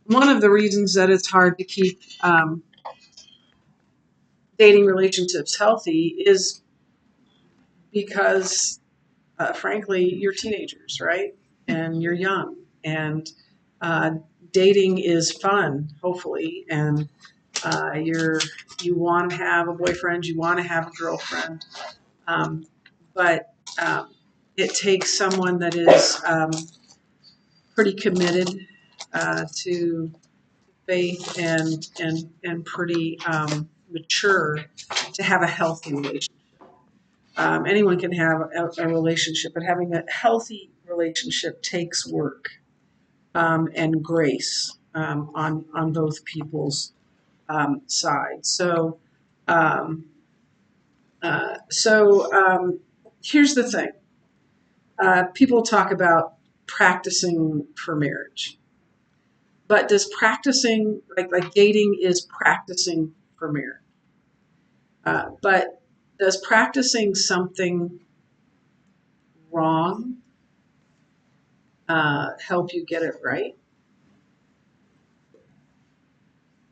one of the reasons that it's hard to keep dating relationships healthy is because, frankly, you're teenagers, right? And you're young, and uh, dating is fun, hopefully, and you want to have a boyfriend, you want to have a girlfriend, um, but it takes someone that is pretty committed to faith and pretty mature to have a healthy relationship. Anyone can have a relationship, but having a healthy relationship takes work and grace on both people's sides. Um, so here's the thing: people talk about practicing for marriage, but does practicing like dating is practicing for marriage? But does practicing something wrong help you get it right?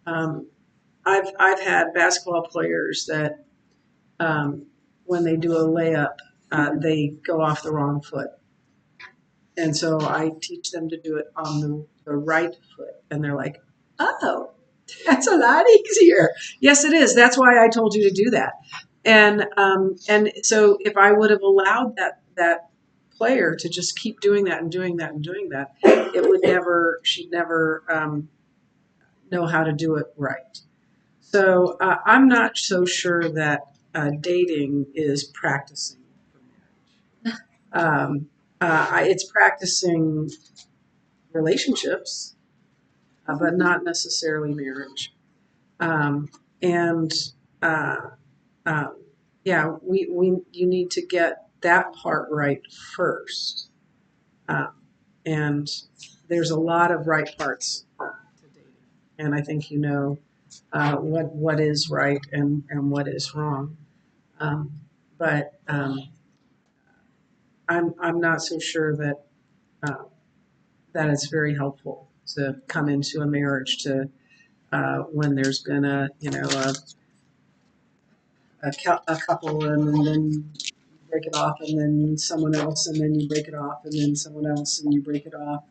Um, I've had basketball players that um, when they do a layup, they go off the wrong foot, and so I teach them to do it on the right foot, and they're like, "Oh, that's a lot easier." Yes, it is. That's why I told you to do that. And so if I would have allowed that player to just keep doing that and doing that and doing that, it would never she'd never know how to do it right. So I'm not so sure that dating is practicing for marriage. It's practicing relationships, but not necessarily marriage. Um, and uh, um, yeah, we you need to get that part right first. Um, and there's a lot of right parts to dating, and I think you know what is right and what is wrong. Um, but I'm not so sure that uh, that it's very helpful to come into a marriage to when there's been a couple and then you break it off and then someone else and then you break it off and then someone else and you break it off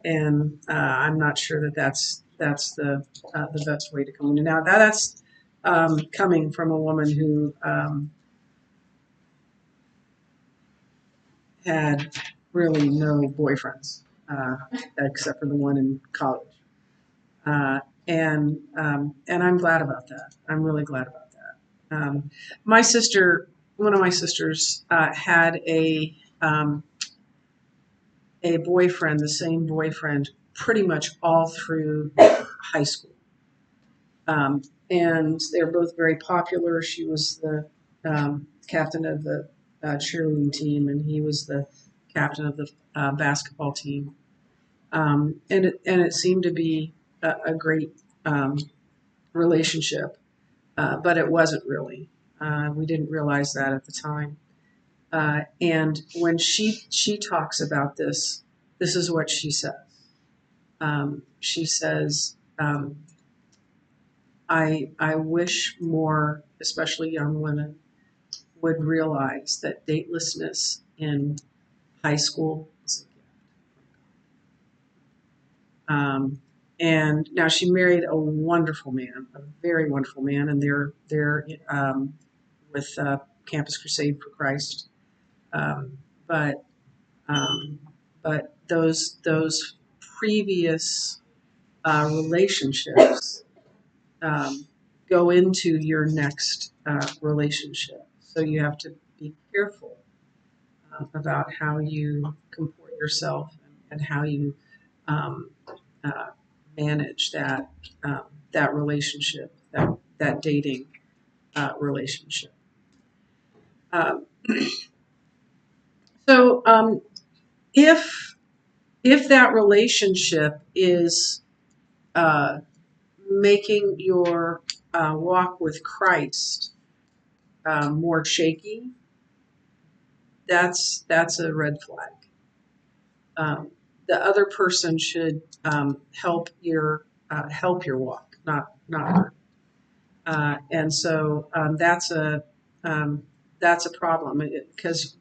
and I'm not sure that that's the best way to come in. Now that's coming from a woman who had really no boyfriends except for the one in college, uh, and I'm glad about that. I'm really glad about that. My sister, one of my sisters, had a boyfriend, the same boyfriend, pretty much all through high school. And they were both very popular. She was the captain of the cheerleading team, and he was the captain of the basketball team. And it seemed to be a great um, relationship, but it wasn't really. We didn't realize that at the time. And when she talks about this, this is what she says. She says, I wish more, especially young women, would realize that datelessness in high school is a gift. And now she married a wonderful man, a very wonderful man, and they're with Campus Crusade for Christ. Um, but um, but those previous relationships um, go into your next relationship. So you have to be careful about how you comport yourself and how you um, uh, manage that relationship, that dating relationship. Uh, so if if that relationship is uh, making your walk with Christ more shaky, that's a red flag. the other person should help your walk, not hurt. And so that's a problem because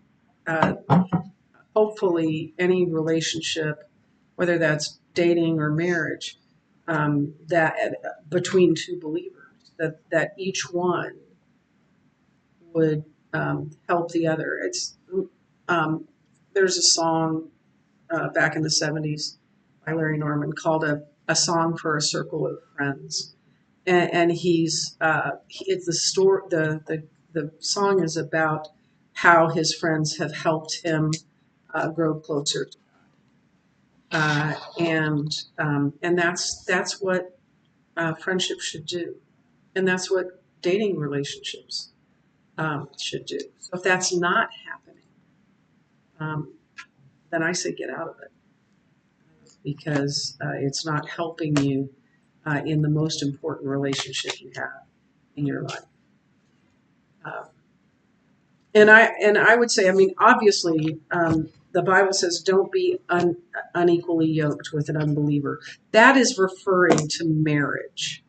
hopefully any relationship, whether that's dating or marriage, that between two believers, that each one would help the other. It's there's a song back in the '70s by Larry Norman called a song for a circle of friends, and it's the story. The song is about how his friends have helped him grow closer, and that's what friendship should do, and that's what dating relationships should do. So if that's not happening, um, then I say get out of it because it's not helping you in the most important relationship you have in your life. Um, and I would say, I mean, obviously, the Bible says, "Don't be unequally yoked with an unbeliever." That is referring to marriage.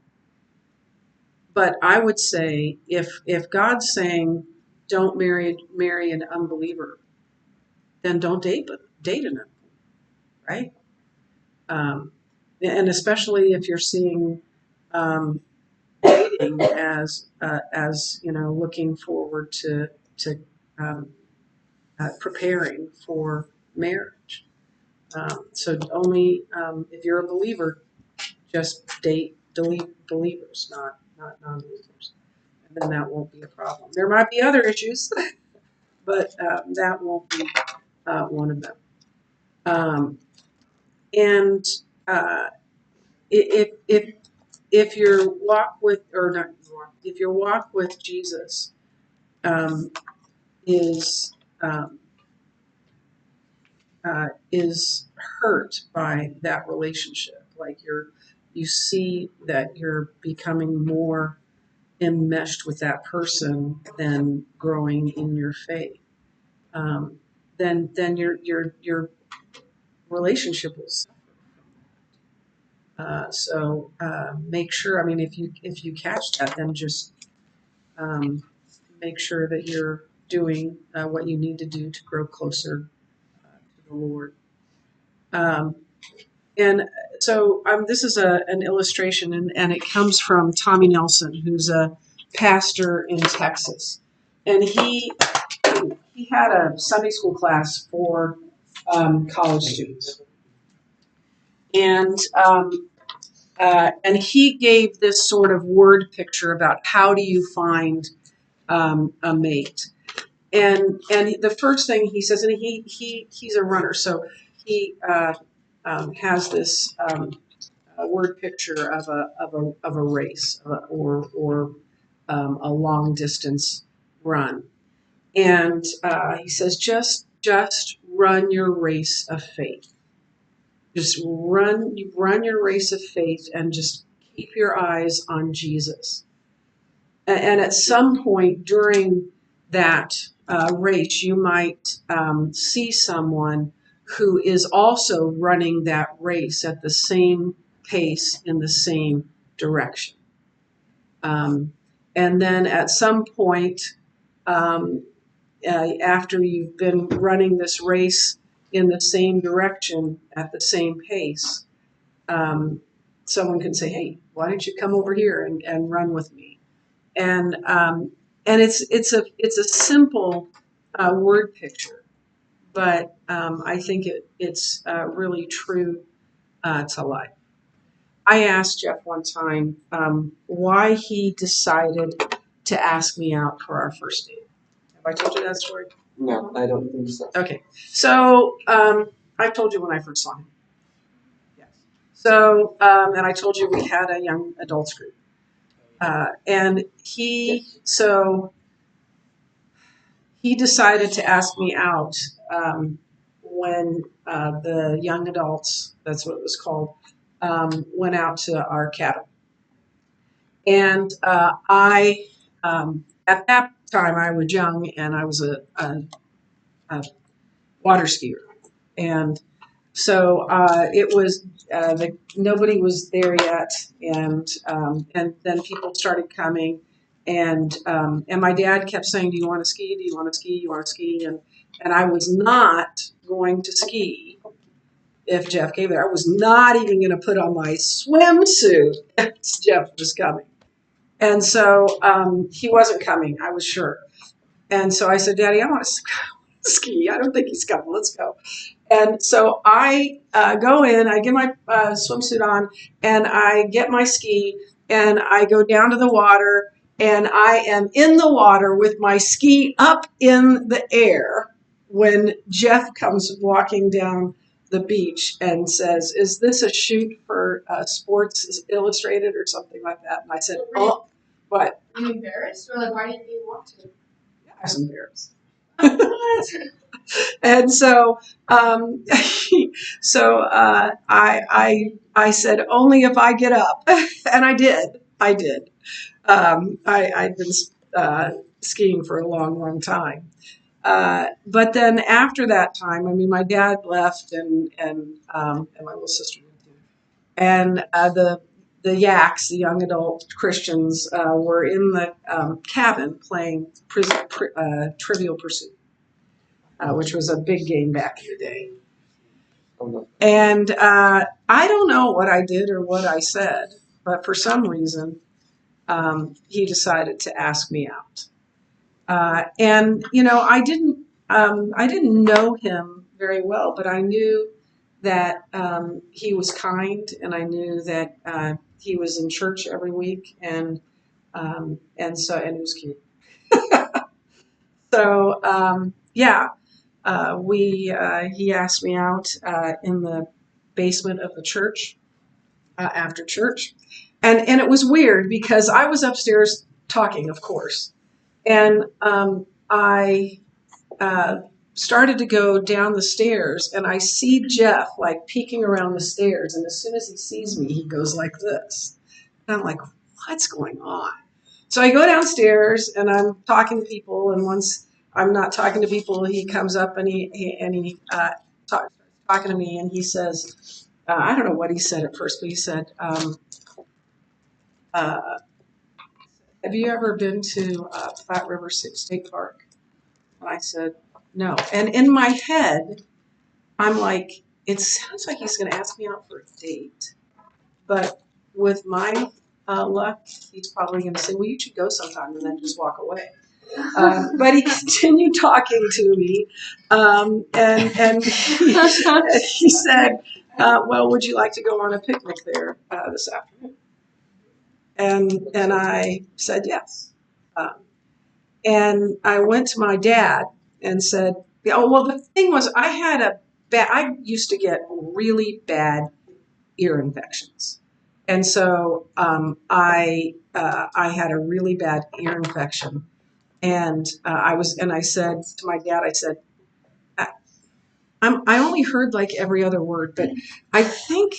But I would say, if God's saying, "Don't marry an unbeliever," then don't date an unbeliever, right? Um, and especially if you're seeing um, dating as looking forward to um, preparing for marriage. So only if you're a believer, just delete believers, not non-believers, and then that won't be a problem. There might be other issues, but that won't be one of them. And if if your walk with or not if your walk with Jesus um, is um, is hurt by that relationship, like you see that you're becoming more enmeshed with that person than growing in your faith, um, then your relationship will suffer. So make sure. I mean, if you catch that, then just um, make sure that you're doing what you need to do to grow closer to the Lord. Um, and so this is an illustration, and it comes from Tommy Nelson, who's a pastor in Texas, and he had a Sunday school class for college students, and and he gave this sort of word picture about how do you find a mate. And the first thing he says, and he's a runner, so he has this word picture of a race or a long distance run, and he says just run your race of faith. Just run your race of faith, and just keep your eyes on Jesus. And at some point during that race, you might see someone who is also running that race at the same pace in the same direction. And then at some point, um, after you've been running this race in the same direction at the same pace, um, someone can say, "Hey, why don't you come over here and run with me?" And it's a simple word picture, but I think it's really true to life. I asked Jeff one time why he decided to ask me out for our first date. Have I told you that story? No, I don't think so. Okay, so I told you when I first saw him. Yes. So and I told you we had a young adults group, and he decided to ask me out when the young adults, that's what it was called, went out to our cabin. And at that time, I was young and I was a water skier. And So it was nobody was there yet, and then people started coming, and my dad kept saying, "Do you want to ski? Do you want to ski? Do you want to ski?" And I was not going to ski if Jeff came there. I was not even going to put on my swimsuit as Jeff was coming, and so he wasn't coming. I was sure, and so I said, "Daddy, I want to ski. I don't think he's coming. Let's go." And so I go in, I get my swimsuit on, and I get my ski, and I go down to the water, and I am in the water with my ski up in the air when Jeff comes walking down the beach and says, "Is this a shoot for Sports Illustrated or something like that?" And I said, "Oh, what?" Are you embarrassed? Or like, why didn't you want to? I was embarrassed. And so, I said, only if I get up, and I did. I did. I'd been skiing for a long, long time. But then after that time, I mean, my dad left, and my little sister did too. And the Yaks, the young adult Christians, were in the cabin playing Trivial Pursuit, which was a big game back in the day. And I don't know what I did or what I said, but for some reason, he decided to ask me out. And I didn't know him very well, but I knew that he was kind, and I knew that he was in church every week, and he was cute. So yeah. He asked me out in the basement of the church after church, and it was weird because I was upstairs talking, of course, and I started to go down the stairs, and I see Jeff like peeking around the stairs, and as soon as he sees me, he goes like this, and I'm like, what's going on? So I go downstairs, and I'm talking to people, and once I'm not talking to people, he comes up and he talking to me, and he says, I don't know what he said at first, but he said, uh, "Have you ever been to Platte River State Park?" And I said, "No." And in my head, I'm like, it sounds like he's going to ask me out for a date, but with my luck, he's probably going to say, "Well, you should go sometime," and then just walk away. But he continued talking to me, and he said, "Well, would you like to go on a picnic there this afternoon?" And I said yes. Um, and I went to my dad and said, "Oh, well, the thing was, I used to get really bad ear infections, and so I had a really bad ear infection." And I said to my dad, I said, I only heard like every other word, but I think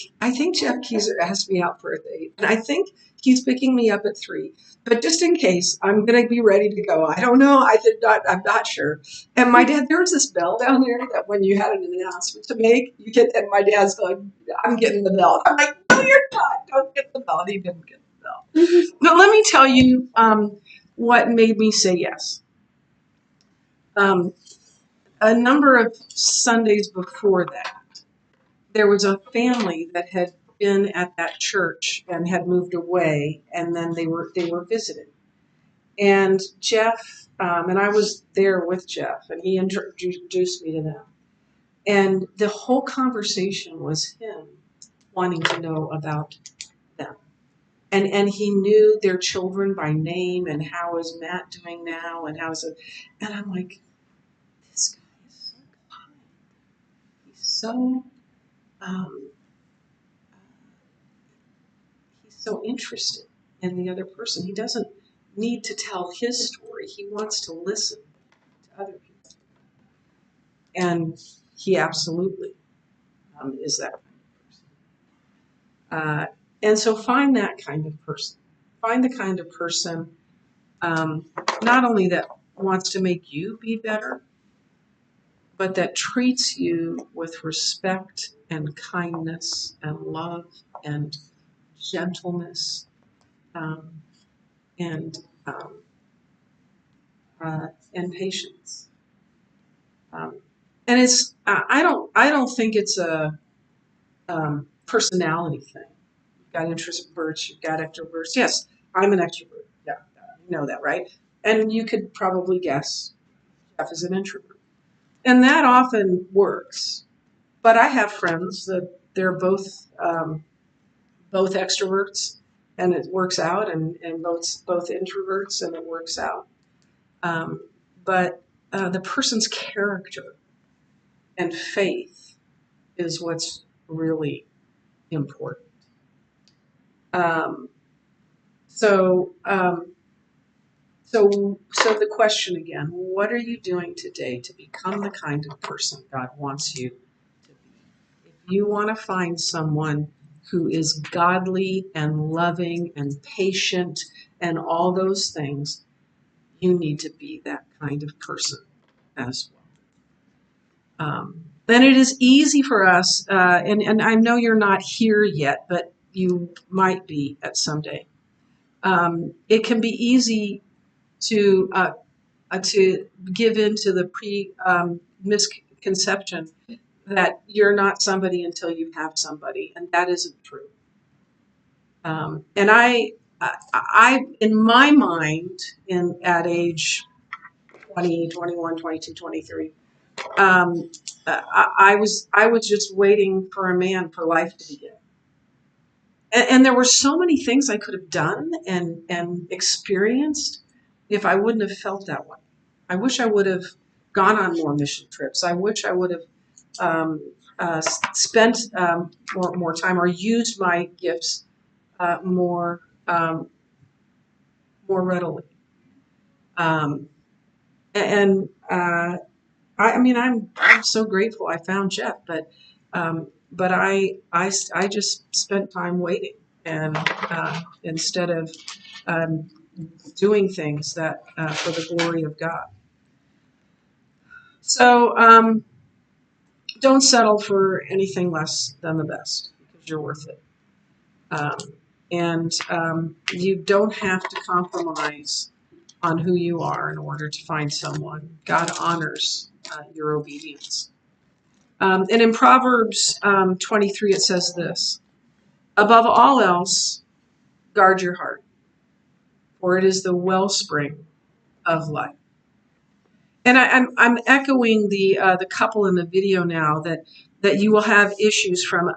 Jeff Keyser asked me out for a date, and I think he's picking me up at 3. But just in case, I'm gonna be ready to go. I don't know. I'm not sure. And my dad, there was this bell down there that when you had an announcement to make, you get. And my dad's going, "I'm getting the bell." I'm like, "No, you're not. Don't get the bell." And he didn't get the bell. But let me tell you what made me say yes. Um, a number of Sundays before that, there was a family that had been at that church and had moved away, and then they were visiting. And Jeff, and I was there with Jeff, and he introduced me to them. And the whole conversation was him wanting to know about them. And he knew their children by name, and how is Matt doing now, and how's it. And I'm like, this guy is so kind. He's so um, he's so interested in the other person. He doesn't need to tell his story. He wants to listen to other people, and he absolutely is that kind of person. And so find that kind of person. Find the kind of person not only that wants to make you be better, but that treats you with respect and kindness and love and gentleness, um, and um, and patience. Um, and it's I don't think it's a personality thing. You've got introverts, you've got extroverts. Yes, I'm an extrovert. Yeah, you know that, right? And you could probably guess Jeff is an introvert, and that often works. But I have friends that they're both extroverts, and it works out, and both introverts, and it works out. Um, but the person's character and faith is what's really important. Um, so, um, so the question again: what are you doing today to become the kind of person God wants you to be? If you want to find someone who is godly and loving and patient and all those things, you need to be that kind of person as well. And it is easy for us, and I know you're not here yet, but you might be at someday. It can be easy to give in to the misconception that you're not somebody until you have somebody, and that isn't true. And in my mind, at age 20, 21, 22, 23, I was just waiting for a man for life to begin. And there were so many things I could have done and experienced if I wouldn't have felt that way. I wish I would have gone on more mission trips. I wish I would have spent more time or used my gifts more readily. Um, and I mean, I'm so grateful I found Jeff, but I just spent time waiting and instead of um, doing things that for the glory of God. So don't settle for anything less than the best because you're worth it. Um, and you don't have to compromise on who you are in order to find someone. God honors your obedience. And in Proverbs 23, it says this: above all else, guard your heart, for it is the wellspring of life. And I'm echoing the couple in the video now that you will have issues from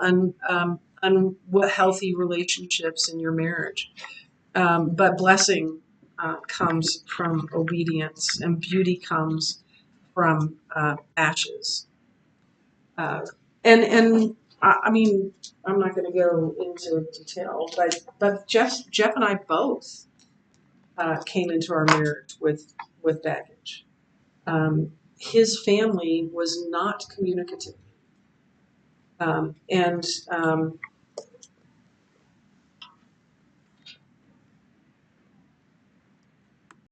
unhealthy relationships in your marriage, but blessing comes from obedience, and beauty comes from ashes. Uh, and I mean, I'm not going to go into detail, but Jeff and I both came into our marriage with baggage. His family was not communicative, and